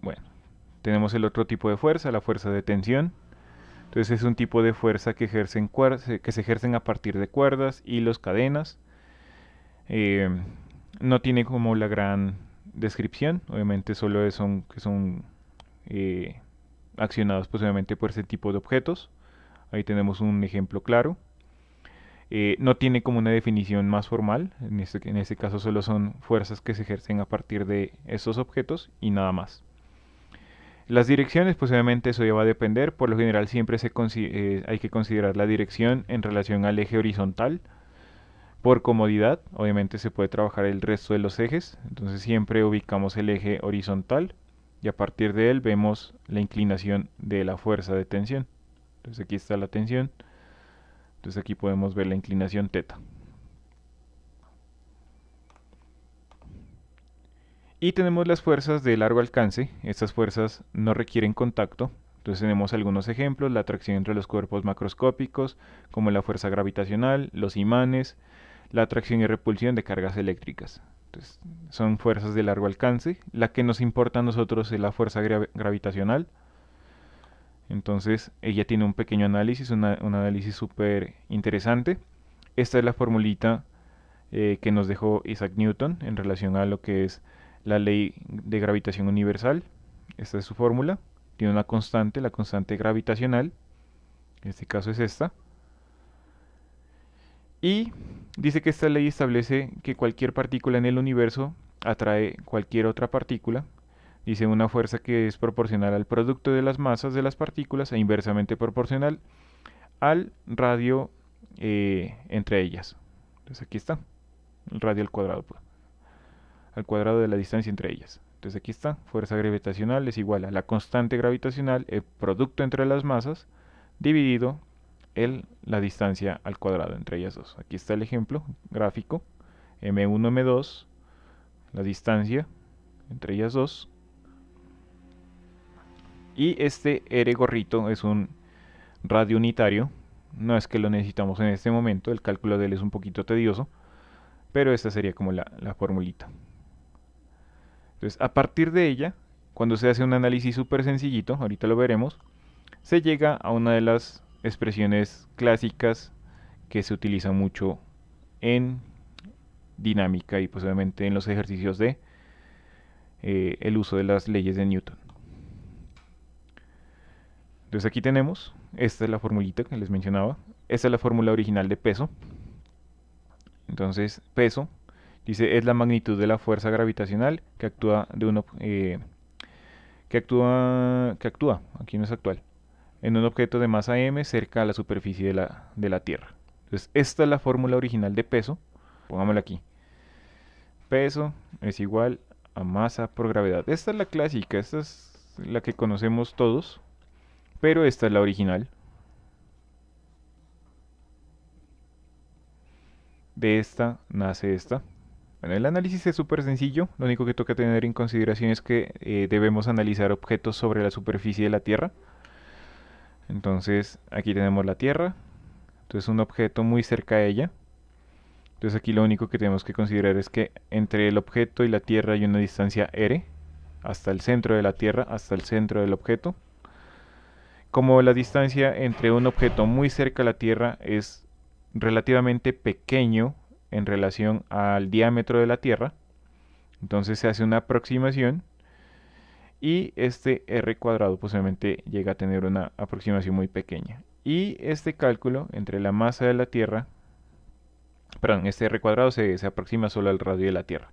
Bueno, tenemos el otro tipo de fuerza, la fuerza de tensión. Entonces es un tipo de fuerza que se ejercen a partir de cuerdas, hilos, cadenas. Eh, no tiene como la gran descripción, obviamente solo son que son eh, accionados posiblemente por ese tipo de objetos. Ahí tenemos un ejemplo claro. No tiene como una definición más formal, en este caso solo son fuerzas que se ejercen a partir de esos objetos y nada más. Las direcciones, pues obviamente eso ya va a depender, por lo general siempre hay que considerar la dirección en relación al eje horizontal. Por comodidad, obviamente se puede trabajar el resto de los ejes, entonces siempre ubicamos el eje horizontal y a partir de él vemos la inclinación de la fuerza de tensión. Entonces aquí está la tensión, entonces aquí podemos ver la inclinación teta. Y tenemos las fuerzas de largo alcance, estas fuerzas no requieren contacto, entonces tenemos algunos ejemplos, la atracción entre los cuerpos macroscópicos, como la fuerza gravitacional, los imanes, la atracción y repulsión de cargas eléctricas. Entonces, son fuerzas de largo alcance. La que nos importa a nosotros es la fuerza gravitacional. Entonces, ella tiene un pequeño análisis, un análisis súper interesante. Esta es la formulita que nos dejó Isaac Newton en relación a lo que es la ley de gravitación universal. Esta es su fórmula. Tiene una constante, la constante gravitacional. En este caso es esta. Y dice que esta ley establece que cualquier partícula en el universo atrae cualquier otra partícula. Dice una fuerza que es proporcional al producto de las masas de las partículas e inversamente proporcional al radio entre ellas. Entonces aquí está, el radio al cuadrado, pues, al cuadrado de la distancia entre ellas. Entonces aquí está, fuerza gravitacional es igual a la constante gravitacional, el producto entre las masas, dividido la distancia al cuadrado entre ellas dos. Aquí está el ejemplo gráfico, M1, M2, la distancia entre ellas dos. Y este R gorrito es un radio unitario. No es que lo necesitamos en este momento, el cálculo de él es un poquito tedioso, pero esta sería como la formulita. Entonces, a partir de ella, cuando se hace un análisis súper sencillito, ahorita lo veremos, se llega a una de las expresiones clásicas que se utiliza mucho en dinámica y posiblemente en los ejercicios de el uso de las leyes de Newton. Entonces aquí tenemos, esta es la formulita que les mencionaba, esta es la fórmula original de peso. Entonces, peso, dice, es la magnitud de la fuerza gravitacional que actúa aquí no es actual, en un objeto de masa m cerca a la superficie de la Tierra. Entonces, esta es la fórmula original de peso, pongámosla aquí. Peso es igual a masa por gravedad. Esta es la clásica, esta es la que conocemos todos, pero esta es la original. De esta nace esta. Bueno, el análisis es súper sencillo. Lo único que toca tener en consideración es que debemos analizar objetos sobre la superficie de la Tierra. Entonces, aquí tenemos la Tierra. Entonces, un objeto muy cerca de ella. Entonces, aquí lo único que tenemos que considerar es que entre el objeto y la Tierra hay una distancia r, hasta el centro de la Tierra, hasta el centro del objeto. Como la distancia entre un objeto muy cerca a la Tierra es relativamente pequeño en relación al diámetro de la Tierra, entonces se hace una aproximación y este r cuadrado posiblemente llega a tener una aproximación muy pequeña. Y este cálculo entre la masa de la Tierra, perdón, este r cuadrado se aproxima solo al radio de la Tierra.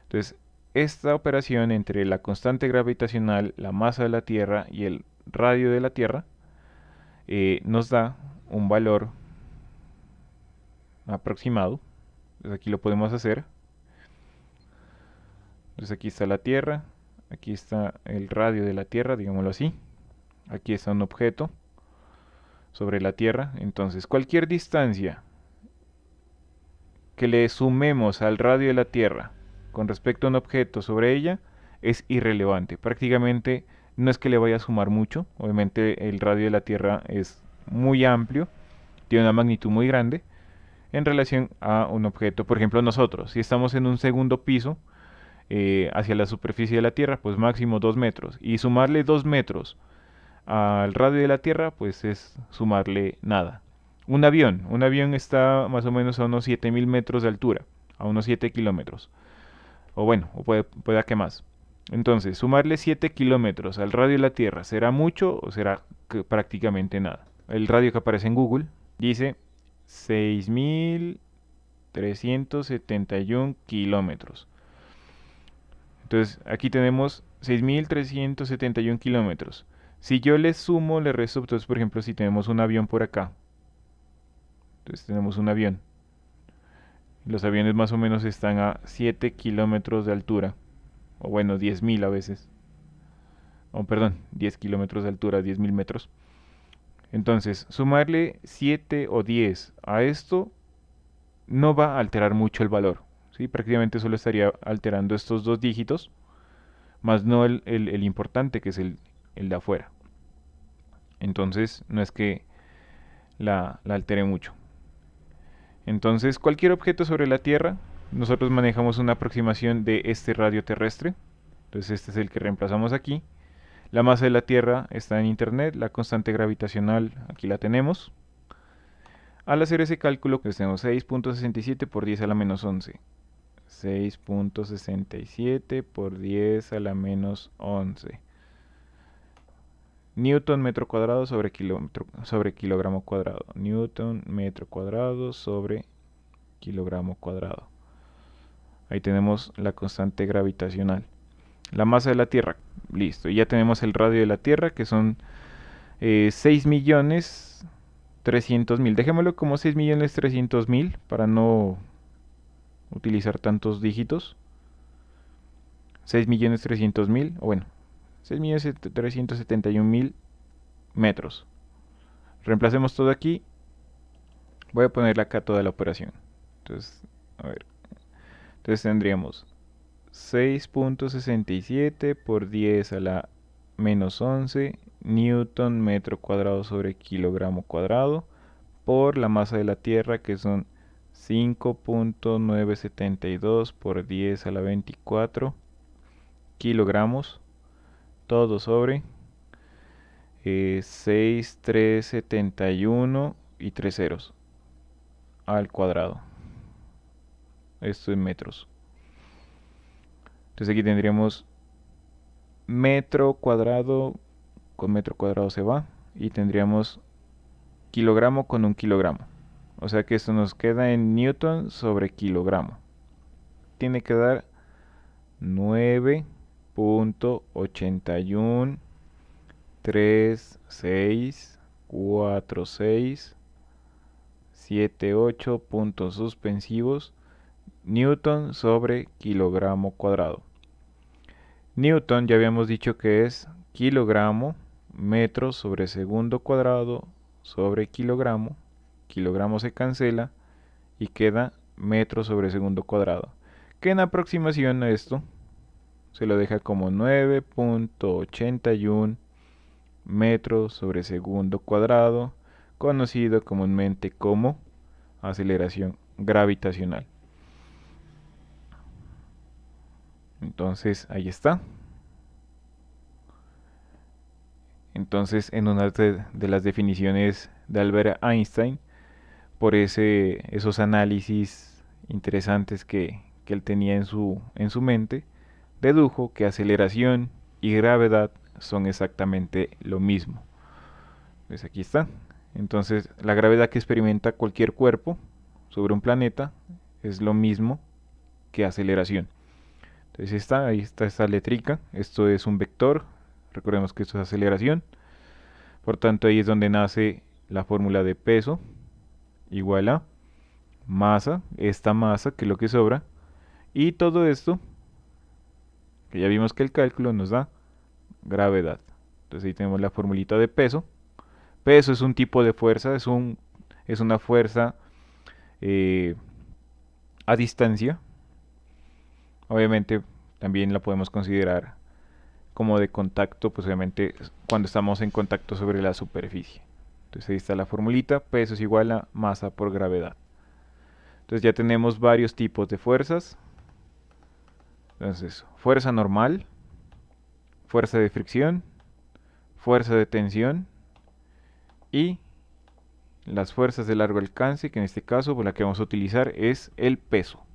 Entonces, esta operación entre la constante gravitacional, la masa de la Tierra y el radio de la Tierra nos da un valor aproximado. Entonces aquí lo podemos hacer. Entonces aquí está la Tierra, aquí está el radio de la Tierra, digámoslo así. Aquí está un objeto sobre la Tierra. Entonces cualquier distancia que le sumemos al radio de la Tierra con respecto a un objeto sobre ella es irrelevante. Prácticamente no es que le vaya a sumar mucho. Obviamente el radio de la Tierra es muy amplio, tiene una magnitud muy grande en relación a un objeto. Por ejemplo, nosotros, si estamos en un segundo piso, hacia la superficie de la Tierra, pues máximo 2 metros. Y sumarle 2 metros al radio de la Tierra, pues es sumarle nada. Un avión está más o menos a unos 7000 metros de altura, a unos 7 kilómetros. O bueno, o pueda que más. Entonces, sumarle 7 kilómetros al radio de la Tierra, ¿será mucho o será prácticamente nada? El radio que aparece en Google dice 6371 kilómetros. Entonces, aquí tenemos 6371 kilómetros. Si yo le sumo, le resto, entonces, por ejemplo, si tenemos un avión por acá, entonces tenemos un avión. Los aviones más o menos están a 7 kilómetros de altura, o bueno, 10.000 a veces. O perdón, 10 kilómetros de altura, 10.000 metros. Entonces, sumarle 7 o 10 a esto no va a alterar mucho el valor. ¿Sí? Prácticamente solo estaría alterando estos dos dígitos, más no el importante, que es el de afuera. Entonces, no es que la altere mucho. Entonces, cualquier objeto sobre la Tierra, nosotros manejamos una aproximación de este radio terrestre. Entonces, este es el que reemplazamos aquí. La masa de la Tierra está en internet, la constante gravitacional aquí la tenemos. Al hacer ese cálculo, pues tenemos 6.67 por 10 a la menos 11. 6.67 por 10 a la menos 11. Newton metro cuadrado sobre kilogramo cuadrado. Newton metro cuadrado sobre kilogramo cuadrado. Ahí tenemos la constante gravitacional. La masa de la Tierra, listo. Y ya tenemos el radio de la Tierra, que son 6.300.000. Dejémoslo como 6.300.000 para no utilizar tantos dígitos. 6.300.000, o bueno, 6.371.000 metros. Reemplacemos todo aquí. Voy a ponerle acá toda la operación. Entonces, a ver. Entonces tendríamos 6.67 por 10 a la menos 11 Newton metro cuadrado sobre kilogramo cuadrado por la masa de la Tierra, que son 5.972 por 10 a la 24 kilogramos, todo sobre 6.371 y 3 ceros al cuadrado. Esto en metros. Entonces aquí tendríamos metro cuadrado, con metro cuadrado se va, y tendríamos kilogramo con un kilogramo. O sea que esto nos queda en newton sobre kilogramo. Tiene que dar 9.81364678 puntos suspensivos newton sobre kilogramo cuadrado. Newton ya habíamos dicho que es kilogramo metro sobre segundo cuadrado sobre kilogramo. Kilogramo se cancela y queda metro sobre segundo cuadrado, que en aproximación a esto se lo deja como 9.81 metros sobre segundo cuadrado, conocido comúnmente como aceleración gravitacional. Entonces ahí está. Entonces, en una de las definiciones de Albert Einstein, por esos análisis interesantes que él tenía en su mente, dedujo que aceleración y gravedad son exactamente lo mismo. Pues aquí está. Entonces, la gravedad que experimenta cualquier cuerpo sobre un planeta es lo mismo que aceleración. Entonces ahí está esta letrica. Esto es un vector. Recordemos que esto es aceleración. Por tanto, ahí es donde nace la fórmula de peso igual a masa, esta masa que es lo que sobra, y todo esto, que ya vimos que el cálculo nos da gravedad. Entonces ahí tenemos la formulita de peso. Peso es un tipo de fuerza, es una fuerza a distancia. Obviamente también la podemos considerar como de contacto, pues obviamente cuando estamos en contacto sobre la superficie. Entonces ahí está la formulita, peso es igual a masa por gravedad. Entonces ya tenemos varios tipos de fuerzas. Entonces, fuerza normal, fuerza de fricción, fuerza de tensión y las fuerzas de largo alcance, que en este caso pues, la que vamos a utilizar es el peso.